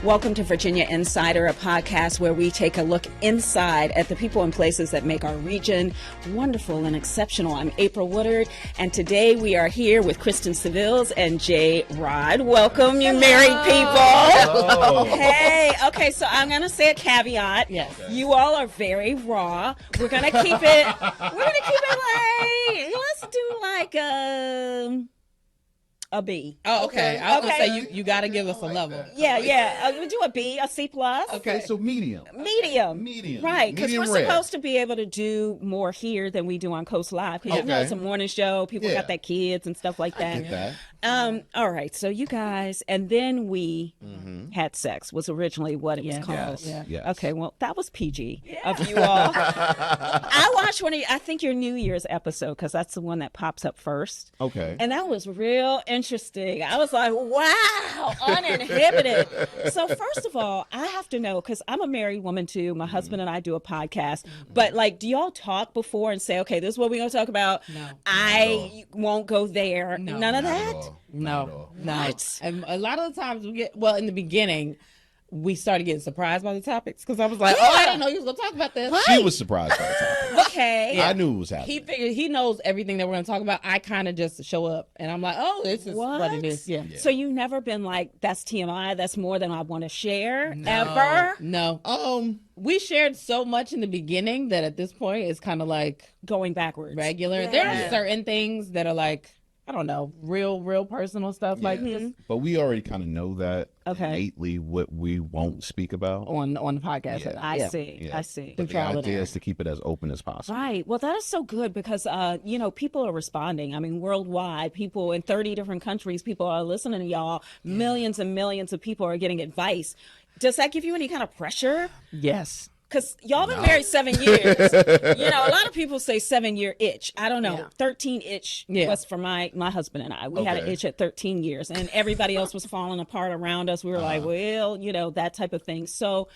Welcome to Virginia Insider, a podcast where we take a look inside at the people and places that make our region wonderful and exceptional. I'm April Woodard, and today we are here with Kristen Sivills and Jay Rod. Welcome, you married people. Hello. Hey, okay, so I'm going to say a caveat. Yes. You all are very raw. We're going to keep it, let's do like a B. Oh, okay. I was gonna say you got to give us a level. Yeah. We'll do a B, a C plus. Okay, so medium. Medium. Right, because we're supposed to be able to do more here than we do on Coast Live. Because you know it's a morning show. People got their kids and stuff like that. I get that. All right, so you guys, and then we had sex was originally what it was called. Yes. Okay, well, that was PG of you all. I watched I think your New Year's episode, because that's the one that pops up first. Okay. And that was real interesting. I was like, wow, uninhibited. So first of all, I have to know, because I'm a married woman too. My husband and I do a podcast. But like, do y'all talk before and say, okay, this is what we're going to talk about? No. I won't go there. No. None of Not that? at all. No. What? And a lot of the times we get, well, in the beginning, we started getting surprised by the topics because I was like, oh, I didn't know you was going to talk about this. She was surprised by the topic. Okay. I knew it was happening. He figured he knows everything that we're going to talk about. I kind of just show up and I'm like, oh, this is what it is. Yeah. So you've never been like, that's TMI, that's more than I want to share, ever? No. We shared so much in the beginning that at this point it's kind of like Going backwards. regular. Yeah. There are certain things that are like, I don't know, real personal stuff like this But we already kind of know that Okay. innately what we won't speak about. on the podcast. Yeah. I Yeah. see. Yeah. I see. But the trial and idea error. is to keep it as open as possible. Right. Well, that is so good because, people are responding. I mean, worldwide, people in 30 different countries, people are listening to y'all. Millions and millions of people are getting advice. Does that give you any kind of pressure? Yes. Because y'all been married 7 years. A lot of people say 7-year itch. I don't know. Yeah. 13 itch Yeah. was for my husband and I. We had an Okay. itch at 13 years, and everybody else was falling apart around us. We were like, well, that type of thing. So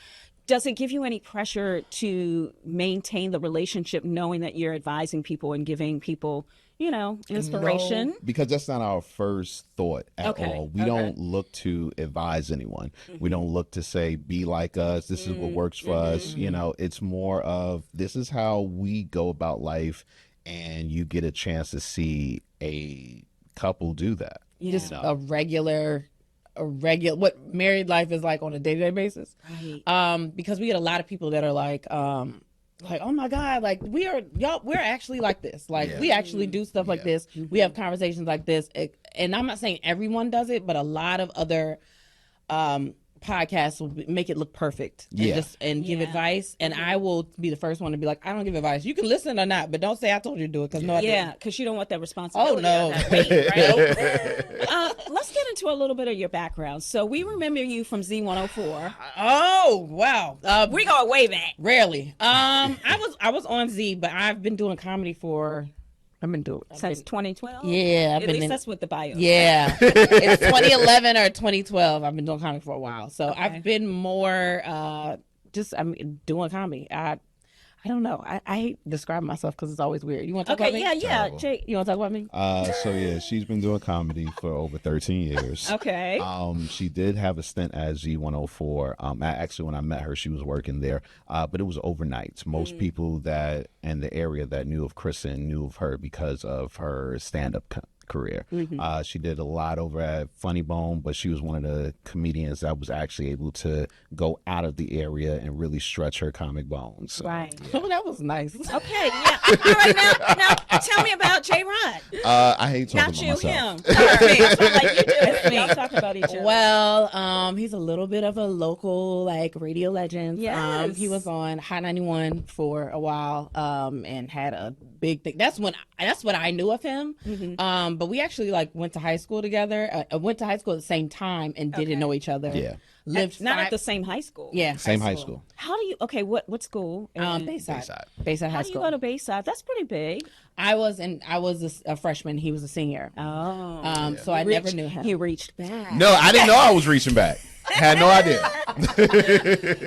does it give you any pressure to maintain the relationship knowing that you're advising people and giving people, inspiration? No, because that's not our first thought at Okay. all. We don't look to advise anyone. We don't look to say, be like us. This is what works for us. It's more of this is how we go about life. And you get a chance to see a couple do that. Just a regular what married life is like on a day-to-day basis. Right. Because we get a lot of people that are like, oh my God, like we're actually like this. Like we actually do stuff like this. We have conversations like this. And I'm not saying everyone does it, but a lot of other podcasts will make it look perfect and give advice. And I will be the first one to be like, I don't give advice. You can listen or not, but don't say I told you to do it because I didn't. Because you don't want that responsibility. Oh, no. Of that weight, right? Let's get into a little bit of your background. So we remember you from Z104. Oh, wow. We go way back. Rarely. I was on Z, but I've been doing comedy Since 2012? Yeah, At least that's what the bio. Yeah, it's 2011 or 2012. I've been doing comedy for a while, so I've been more doing comedy. I don't know. I hate describing myself because it's always weird. You want to talk about me? Yeah. Jake, You want to talk about me? She's been doing comedy for over 13 years. Okay. She did have a stint at Z104. Actually, when I met her, she was working there, but it was overnight. Most people that in the area that knew of Kristen knew of her because of her stand-up career. She did a lot over at Funny Bone, but she was one of the comedians that was actually able to go out of the area and really stretch her comic bones. So, Right. Oh, that was nice. Okay, yeah. All right, now tell me about J. Rod. I hate talking Not about you, myself. him. Not me. That's what, like you do. It's me. Y'all talk about each other. Well, he's a little bit of a local radio legend. Yes. He was on Hot 91 for a while, and had a big thing. That's when I knew of him. But we actually went to high school together. Went to high school at the same time and didn't know each other. Yeah. Lived Not five- at the same high school. Yeah, Same high school. How do you? Okay, what school? Bayside How High do you School. go to Bayside? That's pretty big. I was a freshman. He was a senior. Oh. So I never knew him. He reached back. No, I didn't know I was reaching back. Had no idea.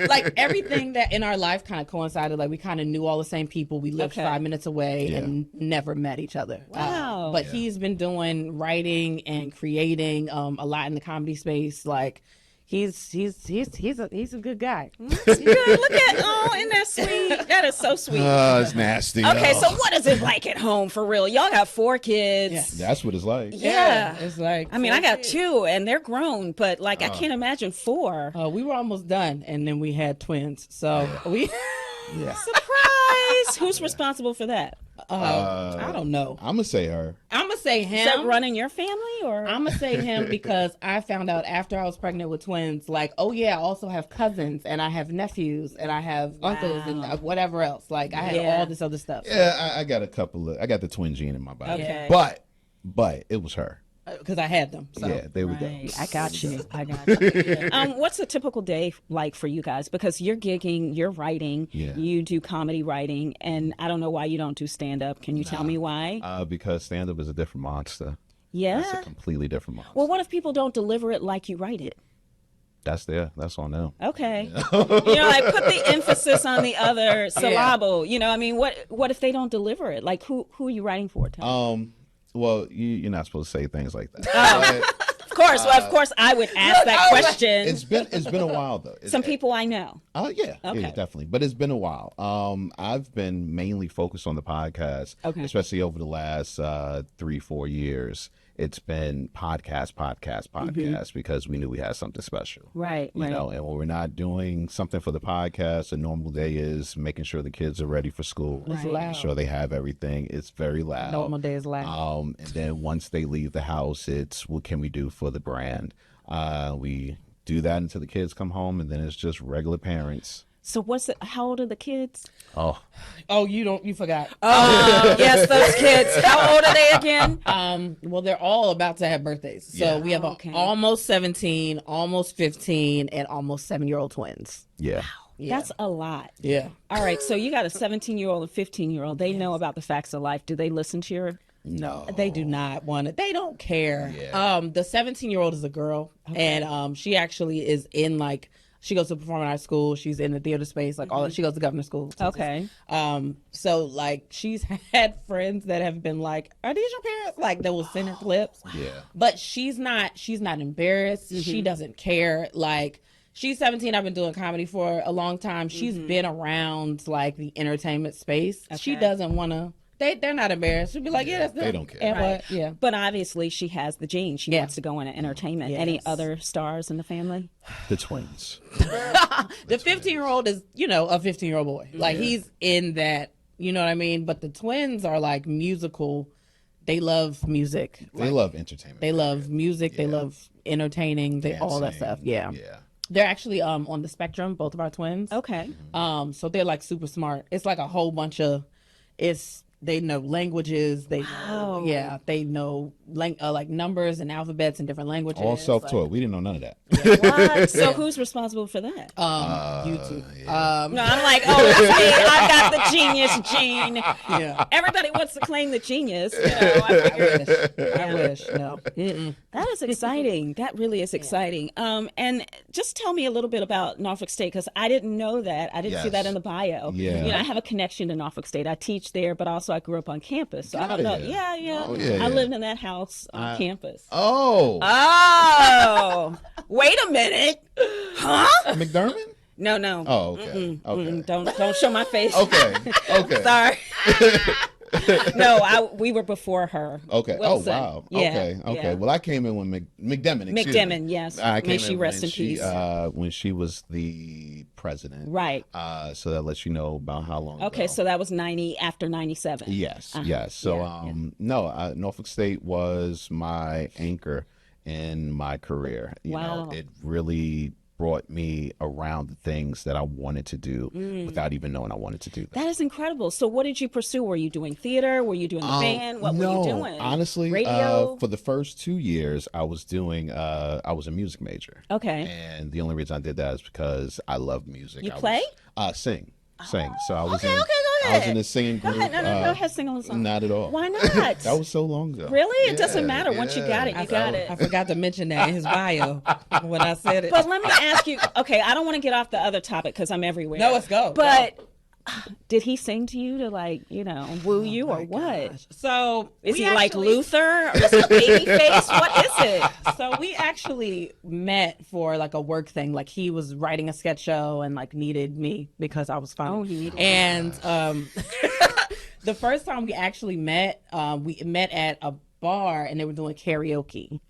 Like everything that in our life kind of coincided. Like we kind of knew all the same people. We lived 5 minutes away and never met each other. Wow. But he's been doing writing and creating a lot in the comedy space. Like He's a good guy. Good. Look at, oh, isn't that sweet? That is so sweet. It's nasty. Okay, no. so what is it like at home for real? Y'all got 4 kids. Yes. That's what it's like. Yeah. It's like, I mean, I got 2 and they're grown, but like I can't imagine 4. we were almost done, and then we had twins. So we. Yeah. Surprise! Who's responsible for that? I don't know. I'm gonna say her. I'm gonna say him. Is that running your family or? I'm gonna say him because I found out after I was pregnant with twins, like, oh yeah, I also have cousins and I have nephews and I have uncles and whatever else. Like I had all this other stuff. Yeah, I got a couple of. I got the twin gene in my body. Okay. But it was her. Because I had them. So. Yeah, there we go. I got you. I got you. What's a typical day like for you guys? Because you're gigging, you're writing, you do comedy writing, and I don't know why you don't do stand up. Can you tell me why? Because stand up is a different monster. Yeah. It's a completely different monster. Well, what if people don't deliver it like you write it? That's on them. Okay. You know, like put the emphasis on the other syllable. You know, I mean, what if they don't deliver it? Like who are you writing for? Well, you're not supposed to say things like that. Of course. Well, of course, I would ask that question. It's been a while though. Some people I know. Yeah, definitely. But it's been a while. I've been mainly focused on the podcast, especially over the last 3-4 years. It's been podcast, because we knew we had something special. Right. You know, and when we're not doing something for the podcast, a normal day is making sure the kids are ready for school. It's loud. Making sure they have everything. It's very loud. Normal day is loud. And then once they leave the house, it's what can we do for the brand? We do that until the kids come home, and then it's just regular parents. So how old are the kids? Oh, you forgot. Yes, those kids. How old are they again? Well, they're all about to have birthdays. So we have almost 17, almost 15, and almost 7-year-old twins. Yeah. That's a lot. Yeah. All right, so you got a 17-year-old and 15-year-old. They know about the facts of life. Do they listen to your... No, they do not want it. They don't care. Yeah. The 17-year-old is a girl, and she actually is in like... She goes to performing arts school. She's in the theater space, like all that. She goes to governor school. Okay. So like she's had friends that have been like, "Are these your parents?" Like they will send her clips. Yeah. But she's not embarrassed. She doesn't care. Like she's 17. I've been doing comedy for a long time. She's been around like the entertainment space. Okay. She doesn't want to. They're not embarrassed. She'll be like, that's them. They don't care. Right. But obviously she has the gene. She wants to go into entertainment. Yes. Any other stars in the family? The twins. The 15-year-old is, a 15-year-old boy. Like he's in that, you know what I mean? But the twins are like musical. They love music. They love entertainment. They love music. They love entertaining. All that stuff. Yeah. They're actually on the spectrum, both of our twins. Okay. So they're like super smart. It's like a whole bunch of they know languages. They know like numbers and alphabets and different languages. All self-taught. We didn't know none of that. What? So who's responsible for that? YouTube. No, I'm like, that's me. I got the genius gene. Yeah. Everybody wants to claim the genius. I wish. No. That is exciting. That really is exciting. And just tell me a little bit about Norfolk State, because I didn't know that. I didn't see that in the bio. Yeah. I have a connection to Norfolk State. I teach there, but also I grew up on campus. So I don't know. Yeah. I lived in that house on campus. Oh, wait a minute. Huh? McDermott? No. Oh, okay. Okay. Don't show my face. Okay. Sorry. No, we were before her. Okay. Wilson. Oh, wow. Yeah, Okay. yeah. Well, I came in when McDermott. McDermott, yes. May she rest in peace. When she was the president. Right. So that lets you know about how long ago. So that was after 97. Yes. Yes. So, Norfolk State was my anchor in my career. You know, it really brought me around the things that I wanted to do without even knowing I wanted to do that. That is incredible. So what did you pursue? Were you doing theater? Were you doing the band? What were you doing? Honestly, radio? For the first 2 years, I was doing, I was a music major. Okay. And the only reason I did that is because I love music. You play? Sing. So I was Go ahead. I was in a singing group. Go ahead. No, go ahead, sing a song. Not at all. Why not? That was so long ago. Really? It doesn't matter. Once you got it, you got it. I forgot to mention that in his bio when I said it. But let me ask you, okay, I don't want to get off the other topic because I'm everywhere. No, let's go. But did he sing to you to like, woo you or what? Gosh. So Is we he like actually- Luther or is he baby face? What is it? So we actually met for like a work thing. Like he was writing a sketch show and like needed me because I was funny. Oh, he needed and the first time we actually met, we met at a bar and they were doing karaoke.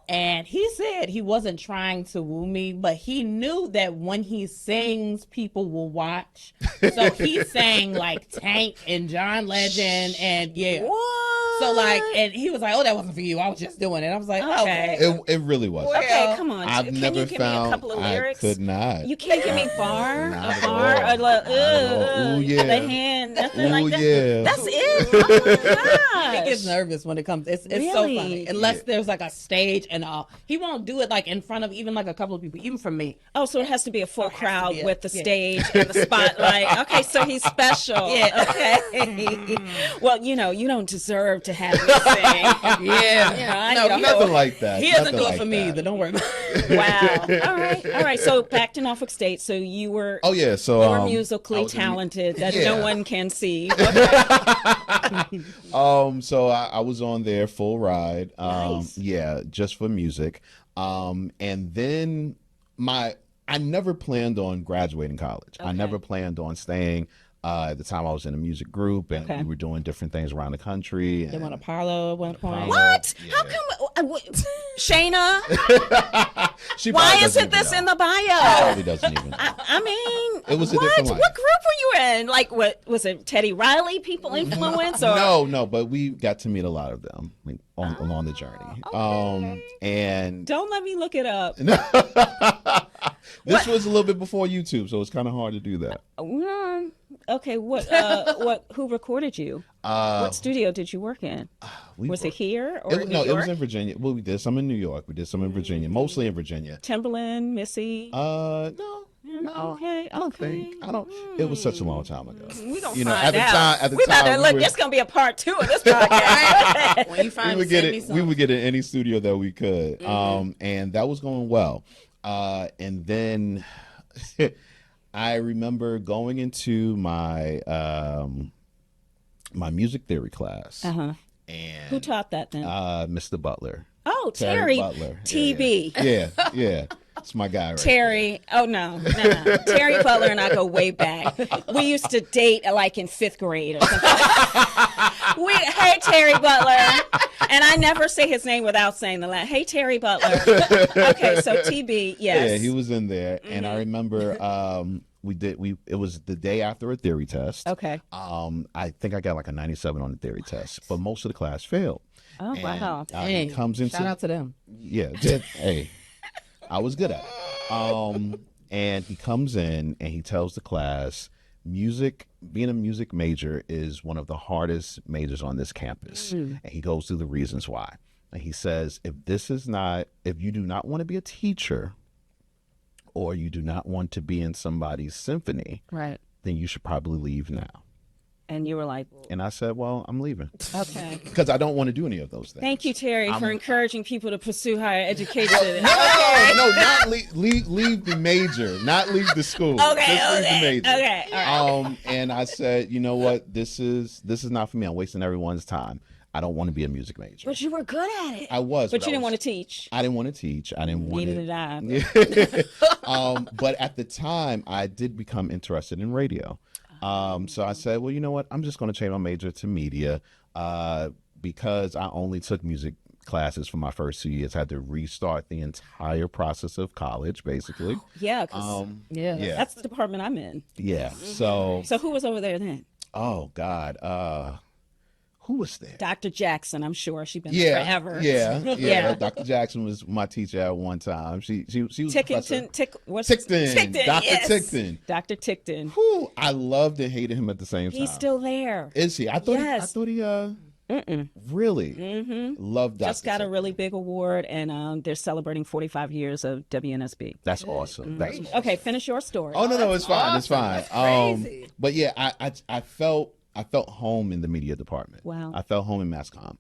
And he said he wasn't trying to woo me, but he knew that when he sings, people will watch. So he sang like Tank and John Legend and What? So like, and he was like, "Oh, that wasn't for you. I was just doing it." I was like, Okay. It really was. Okay, come on. I've Can never you give found me a couple of lyrics? I could not. You can't give me bar, Not a at bar, all. or like, Not at all. Ooh, yeah. the hand, nothing Ooh, like that. yeah. That's it. Oh my he gosh. gets nervous when it comes. It's so Really? funny. Unless there's like a stage and all, he won't do it like in front of even like a couple of people, even from me. Oh, so it has to be a full crowd be with the yeah. stage and the spotlight. Okay, so he's special. Yeah. Okay. Well, you don't deserve to have me sing. Yeah. I No, need a Nothing whole- like that. He doesn't Nothing do it like for me that. either. Don't worry about it. Wow. All right. So back to Norfolk State. So you were Oh yeah, so you were I musically was in- talented that Yeah. no one can see. So I was on there full ride. Nice. Yeah, just for music. And then I never planned on graduating college. I Okay. never planned on staying. At the time, I was in a music group, and Okay. we were doing different things around the country. They and- want Apollo at one point. What? Yeah. How come? Shayna, She why probably isn't doesn't this even in know. the bio? Probably doesn't even know. I mean, It was a what? different life. What group were you in? Like, what was it? Teddy Riley, People Influence, or No, but we got to meet a lot of them along the journey. And Don't let me look it up. this was a little bit before YouTube, so it's kind of hard to do that. Okay, what? Who recorded you? What studio did you work in? Was it here or in New No, York? it was in Virginia. Well, we did some in New York. We did some in Virginia, mostly in Virginia. Timberland, Missy. No. Okay, I don't think. I don't. It was such a long time ago. We gonna You know, find at the out. time- at the we time, better we look. were- There's gonna be a part 2 of this podcast. When you find We would send get me it. some. We would get in any studio that we could, and that was going well. And then I remember going into my my music theory class, Uh-huh. and Who taught that then? Mr. Butler. Oh, Terry Butler. TB. Yeah. It's my guy right Terry, oh no. Terry Butler and I go way back. We used to date like in 5th grade or something. Hey Terry Butler, and I never say his name without saying the last. Hey Terry Butler. Okay, so TB, yes. Yeah, he was in there, and I remember it was the day after a theory test. Okay. I think I got like a 97 on the theory test, but most of the class failed. Oh And, wow. he comes into Shout out to them. yeah. Hey, I was good at it. And he comes in and he tells the class, being a music major is one of the hardest majors on this campus. And he goes through the reasons why. And he says, if you do not want to be a teacher, or you do not want to be in somebody's symphony, Right. then you should probably leave now. And you were like, And I said, well, I'm leaving okay. because I don't want to do any of those things. Thank you, Terry, for encouraging people to pursue higher education. No, not leave the major, not leave the school. Okay, Just leave the major. Okay, all right. And I said, you know what? This is not for me. I'm wasting everyone's time. I don't want to be a music major. But you were good at it. I was, But you didn't want to teach. I didn't want to teach. I didn't want Neither to. did I. But at the time, I did become interested in radio. So I said, well, you know what? I'm just going to change my major to media because I only took music classes for my first 2 years. I had to restart the entire process of college, basically. Yeah, 'cause Yeah. Yeah. that's the department I'm in. Yeah. So, So who was over there then? oh God, who was there? Dr. Jackson, I'm sure. She's been there forever. Yeah. Yeah. Dr. Jackson was my teacher at one time. She was a professor. Tickton. Dr. Yes. Tickton. Dr. Tickton. Who I loved and hated him at the same time. He's still there. Is he? I thought Yes. he really loved Dr. Just got a Tickton. really big award, and they're celebrating 45 years of WNSB. That's awesome. That's Okay, finish your story. Oh no, it's fine. It's fine. That's crazy. But yeah, I felt I felt home in the media department. Wow. I felt home in mass comm.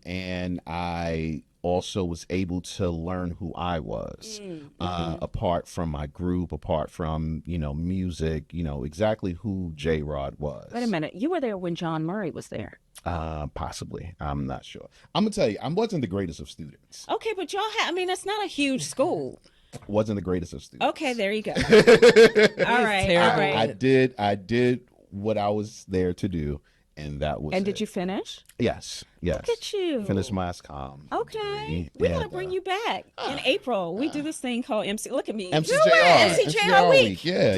And I also was able to learn who I was, apart from my group, apart from, music, exactly who J. Rod was. Wait a minute. You were there when John Murray was there. Possibly. I'm not sure. I'm going to tell you, I wasn't the greatest of students. Okay, but y'all it's not a huge school. Wasn't the greatest of students. Okay, there you go. All right. All right. I did what I was there to do. And that was And did you finish? Yes. Look at you. Finished mass comm. Okay. We got to bring you back in April. We do this thing called MC. Look at me. MCJR week. Yeah.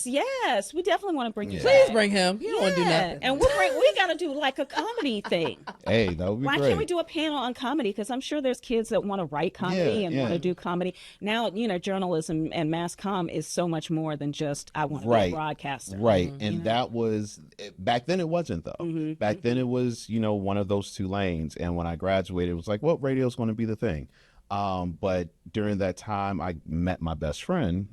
Yes. We definitely want to bring you back. Please bring him. You don't want to do nothing. And we got to do like a comedy thing. Hey, that would be Why great. can't we do a panel on comedy? Because I'm sure there's kids that want to write comedy and want to do comedy. Now, journalism and mass comm is so much more than just I want to be a broadcaster. Right. And that was, back then it wasn't though. Back then it was, one of those two lanes. And when I graduated, it was like, well, radio's going to be the thing. But during that time, I met my best friend,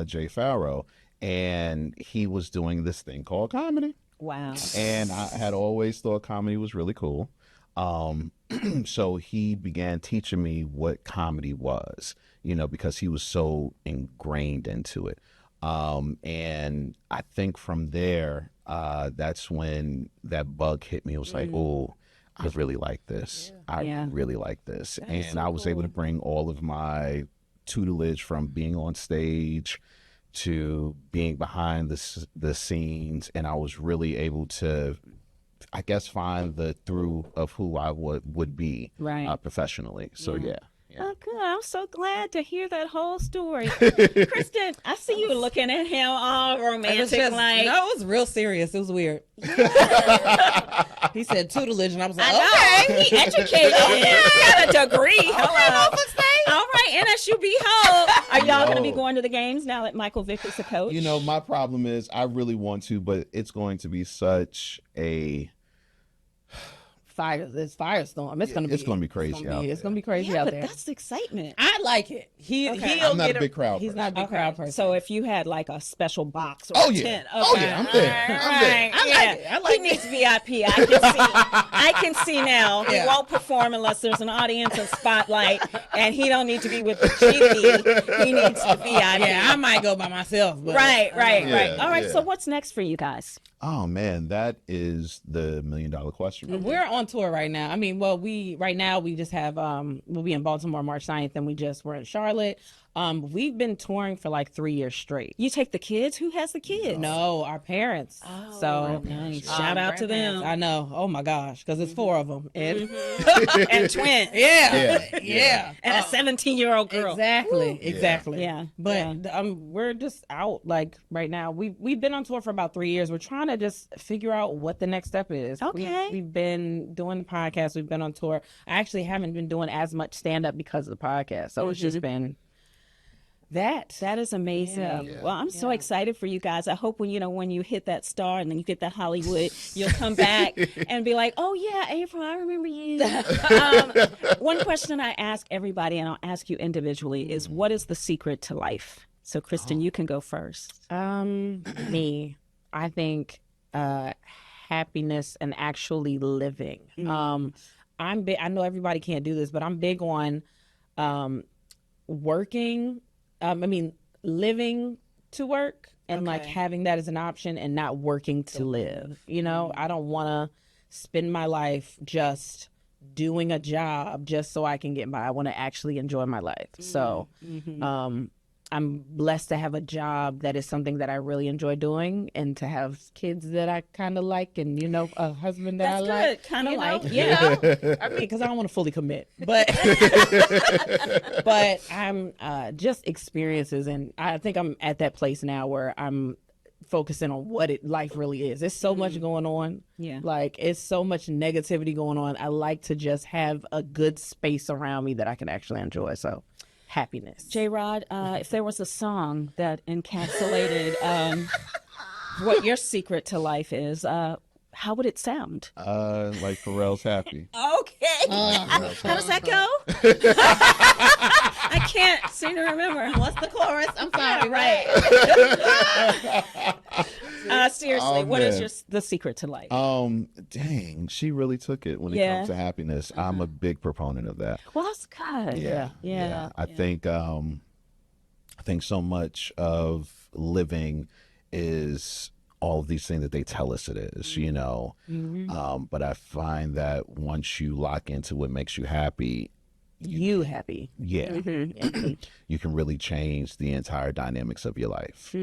Jay Farrow, and he was doing this thing called comedy. Wow. And I had always thought comedy was really cool. So he began teaching me what comedy was, because he was so ingrained into it. And I think from there, that's when that bug hit me. It was like, oh, I really like this. I really like this. And I was able to bring all of my tutelage from being on stage to being behind the scenes. And I was really able to, I guess, find the through of who I would be professionally. So, yeah. Oh, good. I'm so glad to hear that whole story. Kristen, I see you looking at him all romantic. No, it was real serious. It was weird. He said tutelage, and I was like, okay. He educated. He got a degree. Hello. All right, NSU Behold. Are y'all going to be going to the games now that Michael Vick is the coach? My problem is I really want to, but it's going to be such a... It's firestorm. It's gonna be crazy. It's gonna be crazy out there. That's the excitement. I like it. I'm not a big crowd person. He's not a big crowd person. So if you had like a special box or a tent, I'm there. I like he needs VIP. I can see now. He won't perform unless there's an audience and spotlight, and he don't need to be with the GP. He needs the VIP. Yeah, I might go by myself. But, right. All right. So what's next for you guys? Oh man, that is the $1 million question. We're on tour right now. I mean, we just have we'll be in Baltimore March 9th, and we're in Charlotte. We've been touring for like 3 years straight. You take the kids? Who has the kids? No, our parents. Oh, so nice. Shout out to them. I know. Oh my gosh, because it's 4 of them and twins. Yeah. And a 17-year-old girl. Exactly. Yeah. But we're just out like right now. We've been on tour for about 3 years. We're trying to just figure out what the next step is. Okay. We've been doing the podcast. We've been on tour. I actually haven't been doing as much stand up because of the podcast. So it's just been. That is amazing. Yeah. Well, I'm so excited for you guys. I hope when you hit that star and then you get that Hollywood, you'll come back and be like, "Oh yeah, April, I remember you." One question I ask everybody, and I'll ask you individually, is what is the secret to life? So, Kristen, you can go first. Me, I think happiness and actually living. I'm big. I know everybody can't do this, but I'm big on working. Living to work and like having that as an option and not working to live. I don't want to spend my life just doing a job just so I can get by. I want to actually enjoy my life. So I'm blessed to have a job that is something that I really enjoy doing and to have kids that I kind of like and, a husband that I like. Kind of like. Yeah. Because I don't want to fully commit. But but I'm just experiences. And I think I'm at that place now where I'm focusing on what life really is. There's so much going on. Yeah. Like, it's so much negativity going on. I like to just have a good space around me that I can actually enjoy. So. Happiness. J. Rod, if there was a song that encapsulated what your secret to life is, how would it sound? Like Pharrell's Happy. Okay. How does that go? I can't seem to remember. What's the chorus? I'm sorry. Right. Seriously, Oh, what is man. the secret to life? Dang, she really took it when it Yeah. comes to happiness. I'm a big proponent of that. Well, that's good. Yeah. I think so much of living is all of these things that they tell us it is, you know. But I find that once you lock into what makes you happy, You happy. yeah, you can really change the entire dynamics of your life.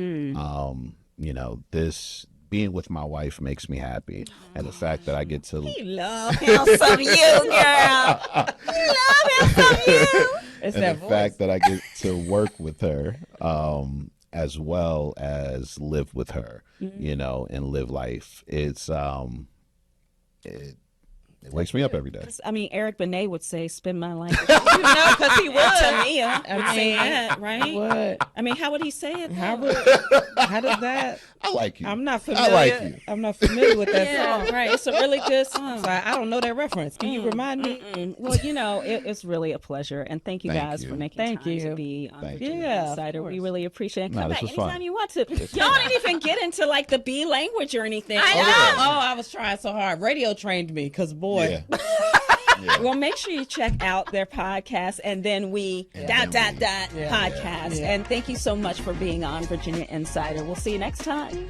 You know, this being with my wife makes me happy, and the fact that I get to You love him some you, girl. You love him some you. It's and that the voice. fact that I get to work with her, as well as live with her, you know, and live life. It wakes me up every day. I mean, Eric Benet would say, "Spend my life," with you. You know, because he would. Tamia would say that, right? What? I mean, how would he say it? How does that? I like you. I'm not familiar. I like you. I'm not familiar with that Yeah, song. right. It's a really good song. So I don't know that reference. Can you remind me? Well, you know, it's really a pleasure, and thank you Thank guys you. for making Thank time you. to be on Thank Virginia you. Yeah, of Insider. We course. really appreciate it. No, Come this back was anytime fun. you want to. Y'all didn't even get into like the B language or anything. I know. yeah. Oh, I was trying so hard. Radio trained me because boy. Yeah. Well, make sure you check out their podcast, and then we ... podcast. Yeah. And thank you so much for being on Virginia Insider. We'll see you next time.